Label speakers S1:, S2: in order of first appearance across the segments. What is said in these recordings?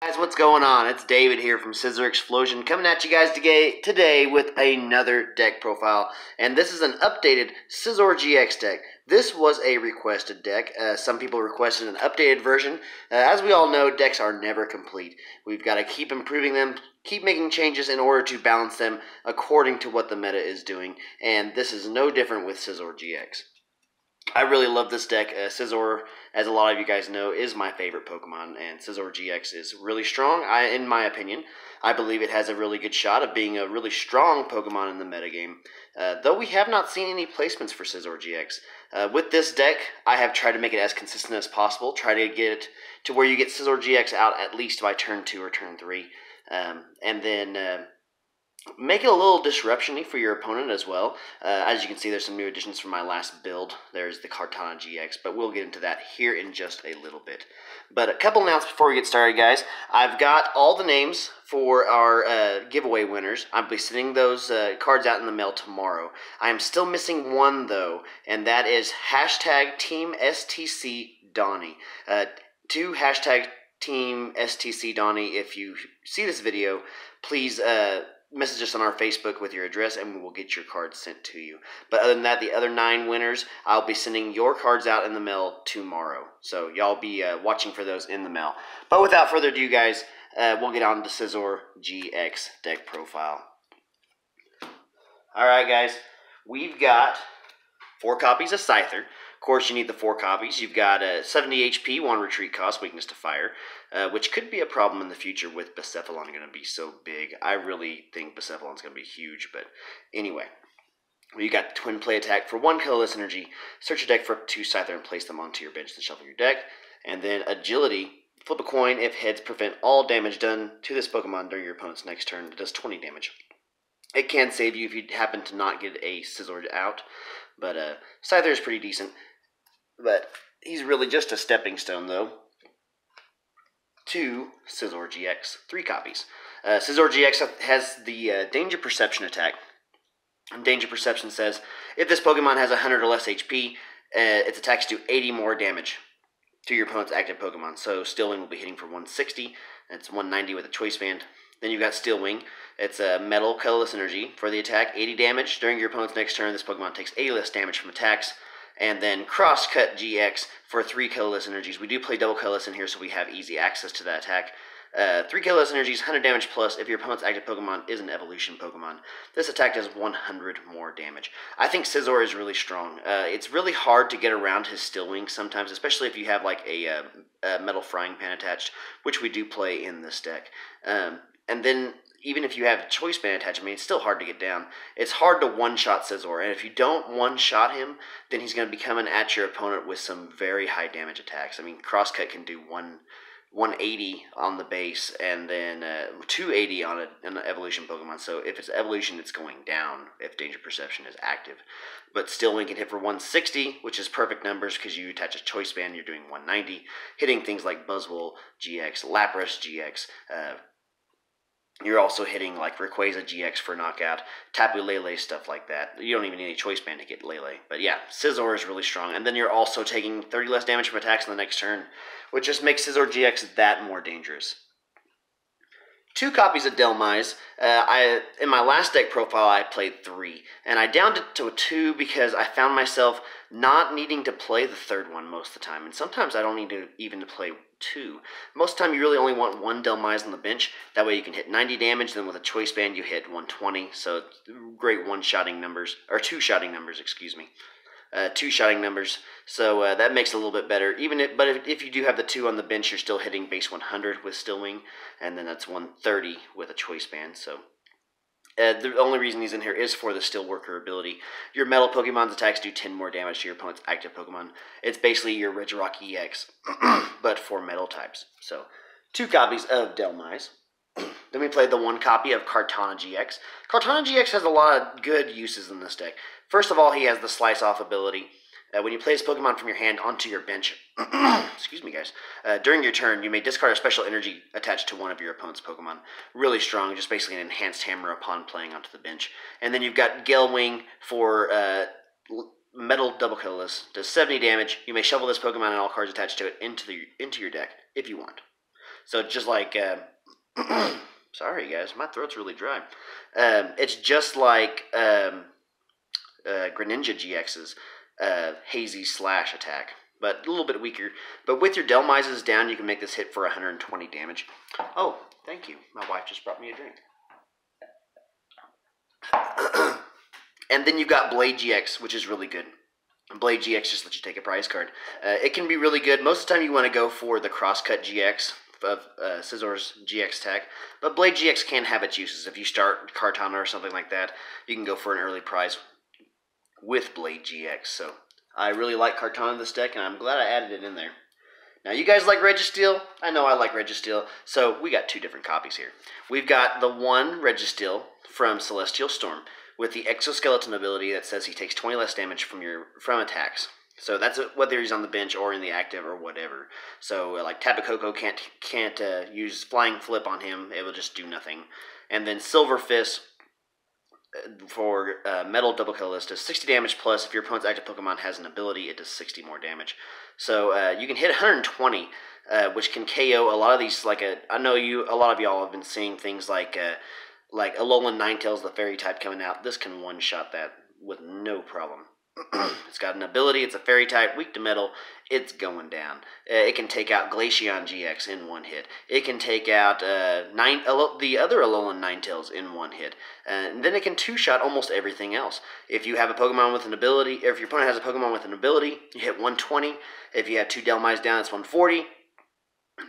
S1: Guys, what's going on? It's David here from Scizorxphlosion coming at you guys today with another deck profile, and this is an updated Scizor GX deck. This was a requested deck. Some people requested an updated version. As we all know, decks are never complete. We've got to keep improving them, keep making changes in order to balance them according to what the meta is doing, and this is no different with Scizor GX. I really love this deck. Scizor, as a lot of you guys know, is my favorite Pokemon, and Scizor GX is really strong. In my opinion, I believe it has a really good shot of being a really strong Pokemon in the metagame, though we have not seen any placements for Scizor GX. With this deck, I have tried to make it as consistent as possible, try to get it to where you get Scizor GX out at least by turn 2 or turn 3, and then make it a little disruption-y for your opponent as well. As you can see, there's some new additions from my last build. There's the Kart GX, but we'll get into that here in just a little bit. But a couple announcements before we get started, guys. I've got all the names for our giveaway winners. I'll be sending those cards out in the mail tomorrow. I am still missing one, though, and that is hashtag Team STC Donnie. To hashtag Team STC Donnie, if you see this video, please message us on our Facebook with your address and we will get your cards sent to you. But other than that, the other 9 winners, I'll be sending your cards out in the mail tomorrow. So y'all be watching for those in the mail. But without further ado, guys, we'll get on to Scizor GX deck profile. Alright, guys, we've got 4 copies of Sighteer. Of course, you need the 4 copies. You've got 70 HP, 1 retreat cost, weakness to fire, which could be a problem in the future with Bucephalon going to be so big. I really think Bucephalon's going to be huge, but anyway. You got twin play attack for 1 colorless energy. Search your deck for up to 2 Sighteer and place them onto your bench and shuffle your deck. And then agility. Flip a coin if heads prevent all damage done to this Pokemon during your opponent's next turn. It does 20 damage. It can save you if you happen to not get a Scizor out. But Sighteer is pretty decent. But he's really just a stepping stone, though, to Scizor GX. 3 copies. Scizor GX has the Danger Perception attack. And Danger Perception says, if this Pokemon has 100 or less HP, its attacks do 80 more damage to your opponent's active Pokemon. So Steel Wing will be hitting for 160. It's 190 with a Choice Band. Then you've got Steel Wing. It's a metal colorless energy for the attack. 80 damage. During your opponent's next turn, this Pokemon takes 80 less damage from attacks. And then Crosscut GX for 3 colorless energies. We do play double colorless in here, so we have easy access to that attack. 3 colorless energies, 100 damage plus if your opponent's active Pokemon is an evolution Pokemon. This attack does 100 more damage. I think Scizor is really strong. It's really hard to get around his Steel Wing sometimes, especially if you have like a metal frying pan attached, which we do play in this deck. And then even if you have Choice Band attached, I mean, it's still hard to get down. It's hard to one-shot Scizor, and if you don't one-shot him, then he's going to be coming at your opponent with some very high damage attacks. I mean, Crosscut can do 180 on the base, and then 280 on an evolution Pokemon. So if it's evolution, it's going down if Danger Perception is active. But Steel Wing can hit for 160, which is perfect numbers because you attach a Choice Band, you're doing 190, hitting things like Buzzwole GX, Lapras GX, you're also hitting like Rayquaza GX for knockout, Tapu Lele, stuff like that. You don't even need a Choice Band to get Lele. But yeah, Scizor is really strong. And then you're also taking 30 less damage from attacks in the next turn, which just makes Scizor GX that more dangerous. 2 copies of Delmise. In my last deck profile, I played 3. And I downed it to a 2 because I found myself not needing to play the 3rd one most of the time. And sometimes I don't need to even to play 2. Most of the time, you really only want 1 Delmise on the bench. That way you can hit 90 damage. Then with a Choice Band, you hit 120. So great one-shotting numbers. Or 2-shotting numbers, excuse me. 2-shotting numbers, so that makes it a little bit better. But if you do have the 2 on the bench, you're still hitting base 100 with Steel Wing, and then that's 130 with a Choice Band. So the only reason he's in here is for the Steelworker ability. Your Metal Pokemon's attacks do 10 more damage to your opponent's active Pokemon. It's basically your Regirock EX, but for Metal types. So 2 copies of Delmise. Then we played the 1 copy of Kart GX. Kart GX has a lot of good uses in this deck. First of all, he has the Slice Off ability. When you play this Pokemon from your hand onto your bench, excuse me guys, during your turn, you may discard a special energy attached to one of your opponent's Pokemon. Really strong, just basically an enhanced hammer upon playing onto the bench. And then you've got Gale Wing for metal double colorless. Does 70 damage. You may shuffle this Pokemon and all cards attached to it into your deck if you want. So it's just like, sorry guys, my throat's really dry. It's just like Greninja GX's Hazy Slash attack, but a little bit weaker. But with your Delmises down, you can make this hit for 120 damage. Oh, thank you. My wife just brought me a drink. And then you've got Blade GX, which is really good. Blade GX just lets you take a prize card. It can be really good. Most of the time you want to go for the Crosscut GX of Scizor's GX tech, but Blade GX can have its uses. If you start Kartana or something like that, you can go for an early prize with Blade GX. So I really like Kartana in this deck, and I'm glad I added it in there. Now, you guys like Registeel? I know I like Registeel, so we got two different copies here. We've got the one Registeel from Celestial Storm with the Exoskeleton ability that says he takes 20 less damage from attacks. So that's whether he's on the bench or in the active or whatever. So like Tapu Koko can't use Flying Flip on him; it will just do nothing. And then Silver Fist for Metal Double Colorless does 60 damage plus if your opponent's active Pokemon has an ability, it does 60 more damage. So you can hit 120, which can KO a lot of these. I know a lot of y'all have been seeing things like Alolan Ninetales, the Fairy type coming out. This can one-shot that with no problem. It's got an ability. It's a Fairy type, weak to metal. It's going down. It can take out Glaceon GX in one hit. It can take out the other Alolan Ninetales in one hit. And then it can two-shot almost everything else. If you have a Pokemon with an ability, or if your opponent has a Pokemon with an ability, you hit 120. If you have two Delmise down, it's 140.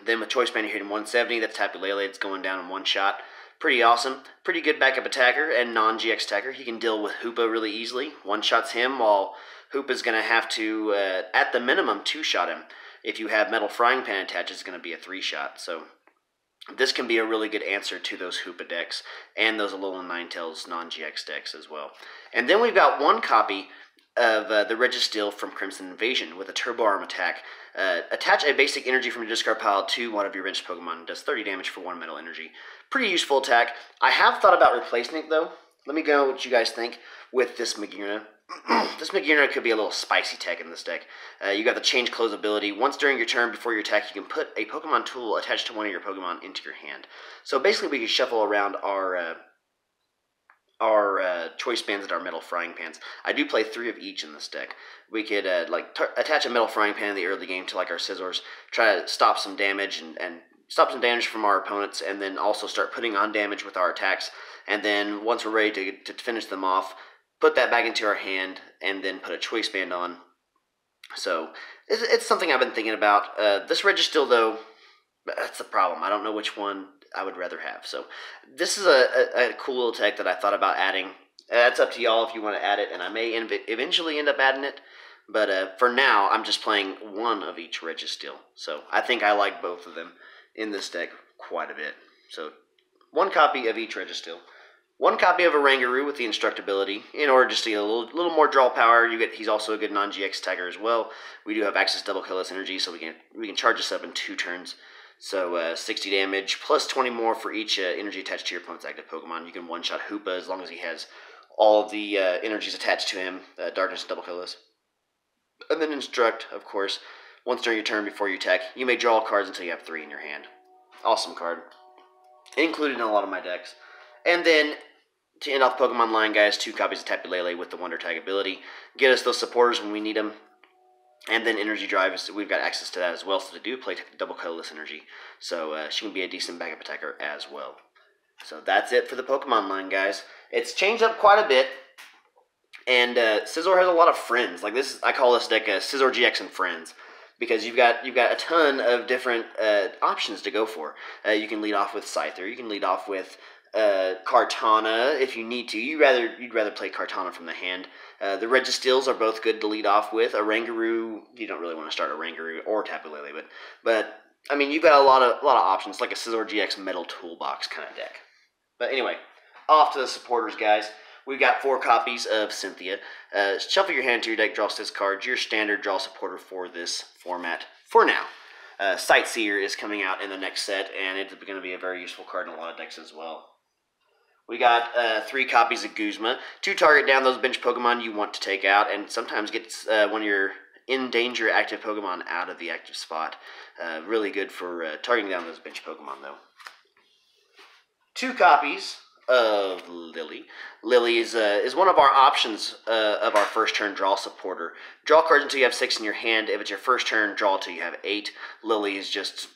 S1: Then with Choice Band, you're hitting 170. That's Tapu Lele. It's going down in one shot. Pretty awesome. Pretty good backup attacker and non-GX attacker. He can deal with Hoopa really easily. One-shots him while Hoopa's going to have to, at the minimum, two-shot him. If you have Metal Frying Pan attached, it's going to be a three-shot. So this can be a really good answer to those Hoopa decks and those Alolan Ninetales non-GX decks as well. And then we've got one copy of the Registeel from Crimson Invasion with a Turbo Arm attack. Attach a basic energy from your discard pile to one of your benched Pokemon. It does 30 damage for one metal energy. Pretty useful attack. I have thought about replacing it, though. Let me know what you guys think with this Magearna. This Magearna could be a little spicy tech in this deck. You got the Change Clothes ability. Once during your turn before your attack, you can put a Pokemon tool attached to one of your Pokemon into your hand. So basically, we can shuffle around our Choice Bands and our Metal Frying Pans. I do play 3 of each in this deck. We could attach a Metal Frying Pan in the early game to our Scizors, try to stop some damage and stop some damage from our opponents, and then also start putting on damage with our attacks. And then once we're ready to finish them off, put that back into our hand, and then put a Choice Band on. So it's something I've been thinking about. This Registeel, though, that's the problem. I don't know which one I would rather have. So this is a cool little tech that I thought about adding. That's up to y'all if you want to add it, and I may eventually end up adding it. But for now, I'm just playing one of each Registeel. So I think I like both of them in this deck quite a bit. So one copy of each Registeel. One copy of a Rangaroo with the Instructability in order just to get a little more draw power. He's also a good non-GX attacker as well. We do have access to double colorless energy, so we can charge this up in 2 turns. So 60 damage plus 20 more for each energy attached to your opponent's active Pokemon. You can one-shot Hoopa as long as he has all of the energies attached to him, Darkness and double colorless. And then Instruct, of course. Once during your turn before you attack, you may draw cards until you have 3 in your hand. Awesome card. Included in a lot of my decks. And then, to end off Pokemon line, guys, 2 copies of Tapu Lele with the Wonder Tag ability. Get us those supporters when we need them. And then Energy Drive, we've got access to that as well, so they do play double colorless energy. So she can be a decent backup attacker as well. So that's it for the Pokemon line, guys. It's changed up quite a bit. And Scizor has a lot of friends. Like this, I call this deck Scizor GX and Friends. Because you've got a ton of different options to go for. You can lead off with Sighteer. You can lead off with Kartana if you need to. You'd rather play Kartana from the hand. The Registeels are both good to lead off with. A Rangaroo, you don't really want to start a Rangaroo or Tapu Lele, but I mean you've got a lot of options, like a Scizor GX Metal Toolbox kind of deck. But anyway, off to the supporters, guys. We've got 4 copies of Cynthia. Shuffle your hand to your deck, draw 6 cards. Your standard draw supporter for this format for now. Sightseer is coming out in the next set, and it's going to be a very useful card in a lot of decks as well. We got 3 copies of Guzma. To target down those bench Pokemon you want to take out, and sometimes get one of your in-danger active Pokemon out of the active spot. Really good for targeting down those bench Pokemon, though. 2 copies of Lily. Lily is one of our options of our first turn draw supporter. Draw cards until you have 6 in your hand. If it's your first turn, draw until you have 8. Lily is just,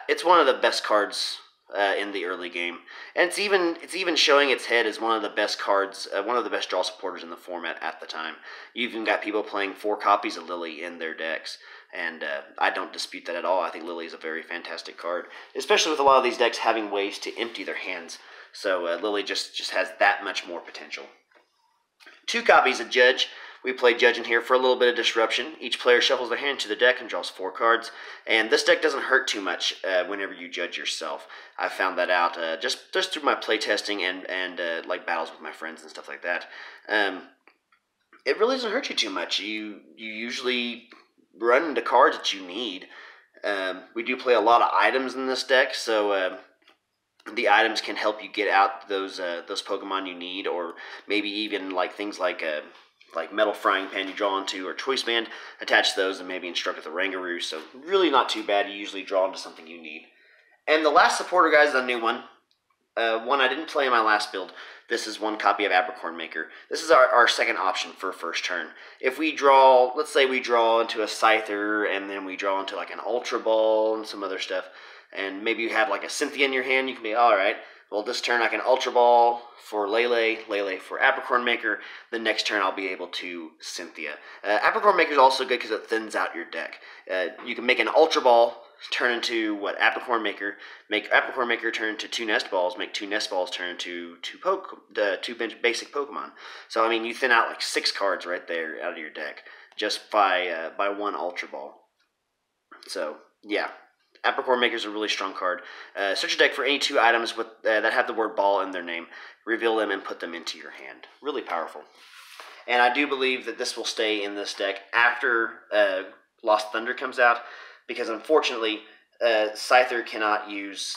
S1: it's one of the best cards in the early game, and it's even showing its head as one of the best cards, one of the best draw supporters in the format at the time. You've even got people playing 4 copies of Lily in their decks, and I don't dispute that at all. I think Lily is a very fantastic card, especially with a lot of these decks having ways to empty their hands. So Lily just has that much more potential. 2 copies of Judge. We play Judge in here for a little bit of disruption. Each player shuffles their hand to the deck and draws 4 cards. And this deck doesn't hurt too much whenever you Judge yourself. I found that out just through my playtesting and like battles with my friends and stuff like that. It really doesn't hurt you too much. You usually run into cards that you need. We do play a lot of items in this deck, so the items can help you get out those Pokemon you need, or maybe even like things like Metal Frying Pan you draw into, or Choice Band, attach those and maybe instruct with a Rangaroo. So really not too bad. You usually draw into something you need. And the last supporter, guys, is a new one. One I didn't play in my last build. This is 1 copy of Procore Maker. This is our second option for first turn. If we draw, let's say we draw into a Sighteer, and then we draw into like an Ultra Ball and some other stuff, and maybe you have like a Cynthia in your hand, you can be, alright, well this turn I can Ultra Ball for Lele for Procore Maker. The next turn I'll be able to Cynthia. Procore Maker is also good because it thins out your deck. You can make an Ultra Ball turn into Procore Maker, make Procore Maker turn into 2 Nest Balls, make 2 Nest Balls turn into 2 basic Pokemon. So I mean, you thin out like 6 cards right there out of your deck just by 1 Ultra Ball. So yeah, Procore Maker is a really strong card. Search your deck for any 2 items with that have the word ball in their name. Reveal them and put them into your hand. Really powerful. And I do believe that this will stay in this deck after Lost Thunder comes out, because unfortunately, Sighteer cannot use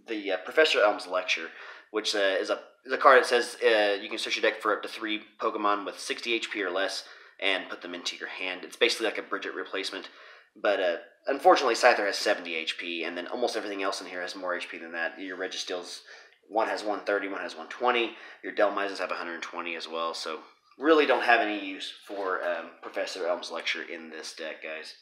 S1: the Professor Elms Lecture, which is a card that says you can search your deck for up to 3 Pokemon with 60 HP or less and put them into your hand. It's basically like a Bridget replacement. But unfortunately, Sighteer has 70 HP, and then almost everything else in here has more HP than that. Your Registeels, one has 130, one has 120. Your Delmises have 120 as well. So really don't have any use for Professor Elm's Lecture in this deck, guys.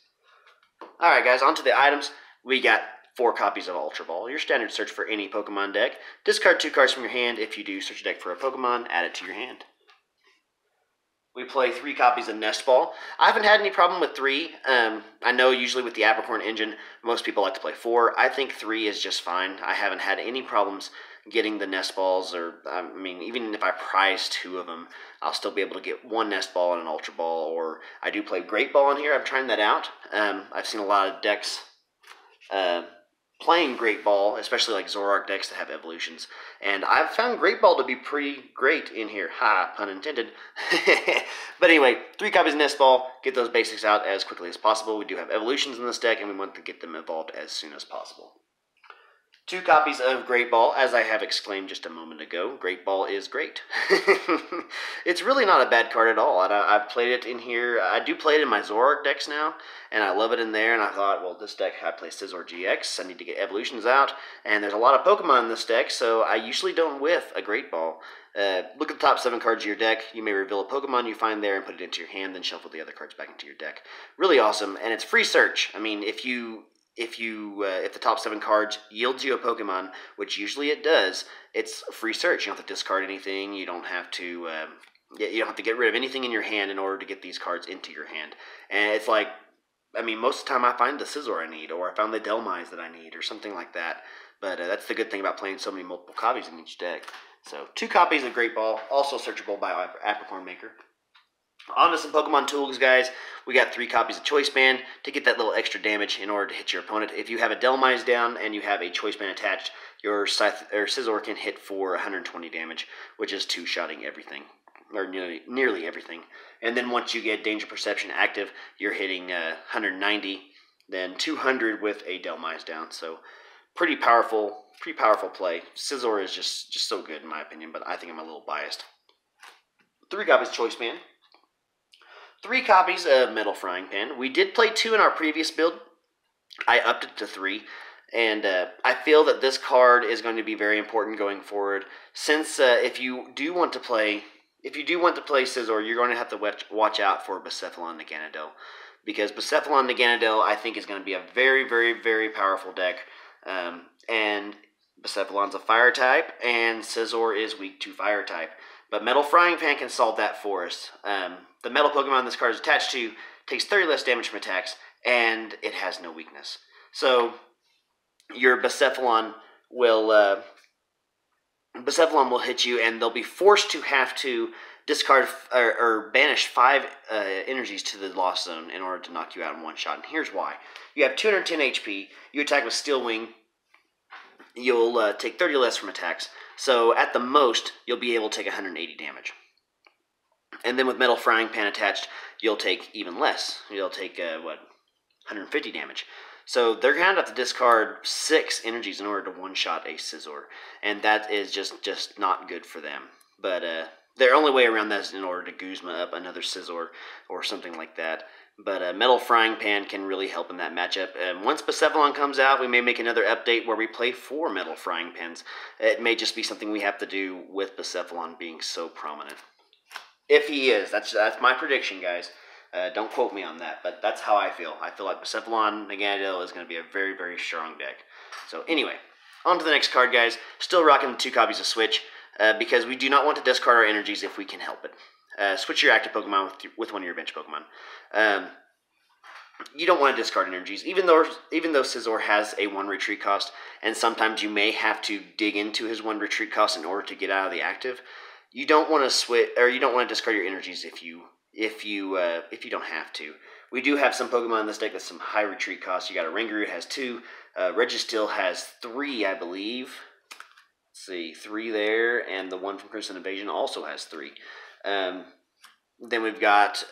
S1: Alright, guys, on to the items. We got 4 copies of Ultra Ball. Your standard search for any Pokemon deck. Discard 2 cards from your hand. If you do search your deck for a Pokemon, add it to your hand. We play 3 copies of Nest Ball. I haven't had any problem with 3. I know usually with the Apricorn engine, most people like to play 4. I think 3 is just fine. I haven't had any problems getting the Nest Balls, or I mean, even if I prize 2 of them, I'll still be able to get 1 Nest Ball and an Ultra Ball, or I do play Great Ball in here. I'm trying that out. I've seen a lot of decks playing Great Ball, especially like Zoroark decks that have evolutions, and I've found Great Ball to be pretty great in here. Ha, pun intended. But anyway, 3 copies of Nest Ball. Get those basics out as quickly as possible. We do have evolutions in this deck, and we want to get them evolved as soon as possible. 2 copies of Great Ball, as I have exclaimed just a moment ago. Great Ball is great. It's really not a bad card at all, and I've played it in here. I do play it in my Zoroark decks now, and I love it in there, and I thought, well, this deck, I play Scizor GX, I need to get evolutions out, and there's a lot of Pokemon in this deck, so I usually don't whiff a Great Ball. Look at the top 7 cards of your deck. You may reveal a Pokemon you find there and put it into your hand, then shuffle the other cards back into your deck. Really awesome, and it's free search. I mean, if the top 7 cards yields you a Pokemon, which usually it does, it's a free search. You don't have to discard anything. You don't have to get rid of anything in your hand in order to get these cards into your hand. And it's like, I mean, most of the time I find the Scizor I need, or I found the Delmise that I need, or something like that. But that's the good thing about playing so many multiple copies in each deck. So 2 copies of Great Ball, also searchable by Apricorn Maker. On to some Pokemon tools, guys. We got 3 copies of Choice Band to get that little extra damage in order to hit your opponent. If you have a Delmise down and you have a Choice Band attached, your Scizor can hit for 120 damage, which is 2-shotting everything, or nearly everything. And then once you get Danger Perception active, you're hitting 190, then 200 with a Delmise down. So pretty powerful play. Scizor is just so good in my opinion, but I think I'm a little biased. 3 copies of Choice Band. 3 copies of Metal Frying Pan. We did play 2 in our previous build. I upped it to 3. And I feel that this card is going to be very important going forward. Since if you do want to play Scizor, you're going to have to watch out for Bucephalon Naganadel, because Bucephalon Naganadel I think is going to be a very, very, very powerful deck. And Bucephalon's a fire type, and Scizor is weak to fire type. But Metal Frying Pan can solve that for us. The metal Pokemon this card is attached to takes 30 less damage from attacks, and it has no weakness. So your Bucephalon will hit you, and they'll be forced to have to discard or banish 5 energies to the lost zone in order to knock you out in one shot. And here's why. You have 210 HP, you attack with Steel Wing, you'll take 30 less from attacks, so at the most, you'll be able to take 180 damage. And then with Metal Frying Pan attached, you'll take even less. You'll take, 150 damage. So they're going to have to discard 6 energies in order to one-shot a Scizor, and that is just not good for them. But their only way around that is in order to Guzma up another Scizor or something like that. But Metal Frying Pan can really help in that matchup. Once Bucephalon comes out, we may make another update where we play 4 Metal Frying Pans. It may just be something we have to do with Bucephalon being so prominent. If he is, that's my prediction, guys. Don't quote me on that, but that's how I feel. I feel like Bucephalon Naganadel is going to be a very, very strong deck. So anyway, on to the next card, guys. Still rocking 2 copies of Switch, because we do not want to discard our energies if we can help it. Switch your active Pokemon with one of your bench Pokemon. You don't want to discard energies, even though Scizor has a 1 retreat cost, and sometimes you may have to dig into his 1 retreat cost in order to get out of the active. You don't want to switch, or you don't want to discard your energies if you don't have to. We do have some Pokemon in this deck with some high retreat costs. You got a Ringaroo has 2, Registeel has 3, I believe. Let's see, 3 there, and the one from Crimson Invasion also has 3. Then we've got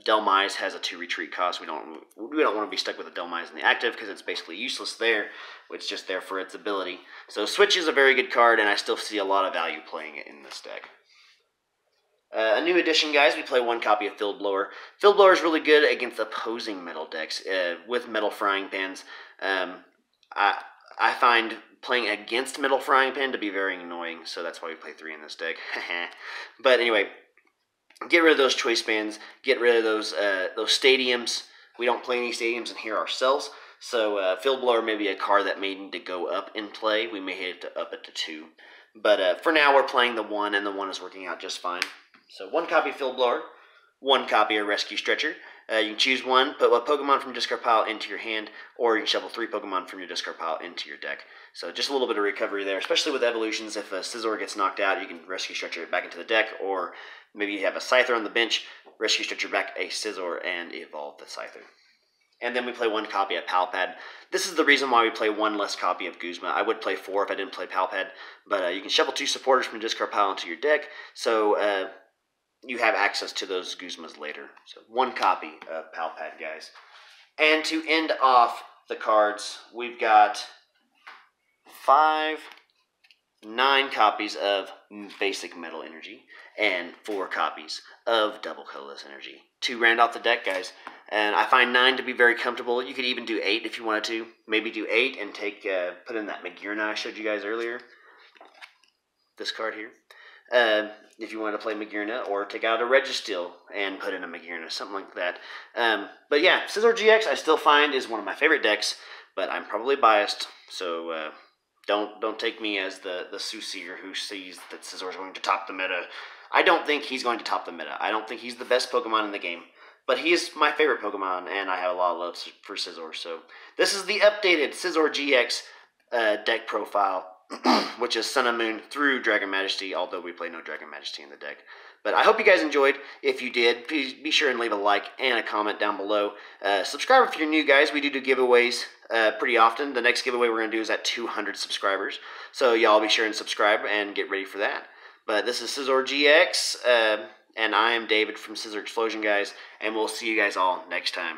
S1: Delmise has a 2 retreat cost. We don't want to be stuck with a Delmise in the active because it's basically useless there. It's just there for its ability. So Switch is a very good card, and I still see a lot of value playing it in this deck. A new addition, guys, we play 1 copy of Field Blower. Field Blower is really good against opposing metal decks. With Metal Frying Pans, I find playing against Metal Frying Pan to be very annoying, so that's why we play 3 in this deck. But anyway, get rid of those choice bands, get rid of those stadiums. We don't play any stadiums in here ourselves, so Field Blower may be a card that may need to go up in play. We may have to up it to 2. But for now, we're playing the 1, and the 1 is working out just fine. So 1 copy of Field Blower, 1 copy of Rescue Stretcher. You can choose one, put a Pokemon from your discard pile into your hand, or you can shuffle 3 Pokemon from your discard pile into your deck. So just a little bit of recovery there, especially with evolutions. If a Scizor gets knocked out, you can Rescue Stretcher it back into the deck, or maybe you have a Sighteer on the bench, Rescue Stretcher back a Scizor, and evolve the Sighteer. And then we play 1 copy of Palpad. This is the reason why we play 1 less copy of Guzma. I would play 4 if I didn't play Palpad, but you can shuffle 2 supporters from your discard pile into your deck, so you have access to those Guzmas later. So 1 copy of Palpad, guys. And to end off the cards, we've got 9 copies of Basic Metal Energy and 4 copies of Double Colorless Energy to round off the deck, guys. And I find 9 to be very comfortable. You could even do 8 if you wanted to. Maybe do 8 and take put in that Magearna I showed you guys earlier. This card here. If you want to play Magearna, or take out a Registeel and put in a Magearna, something like that. But yeah, Scizor GX I still find is one of my favorite decks, but I'm probably biased, so don't take me as the soothsayer who sees that Scizor is going to top the meta. I don't think he's going to top the meta. I don't think he's the best Pokemon in the game, but he is my favorite Pokemon, and I have a lot of love for Scizor. So this is the updated Scizor GX deck profile, which is Sun and Moon through Dragon Majesty, although we play no Dragon Majesty in the deck. But I hope you guys enjoyed. If you did, please be sure and leave a like and a comment down below. Subscribe if you're new, guys. We do giveaways pretty often. The next giveaway we're going to do is at 200 subscribers. So y'all be sure and subscribe and get ready for that. But this is Scizor GX, and I am David from Scizorxphlosion, guys, and we'll see you guys all next time.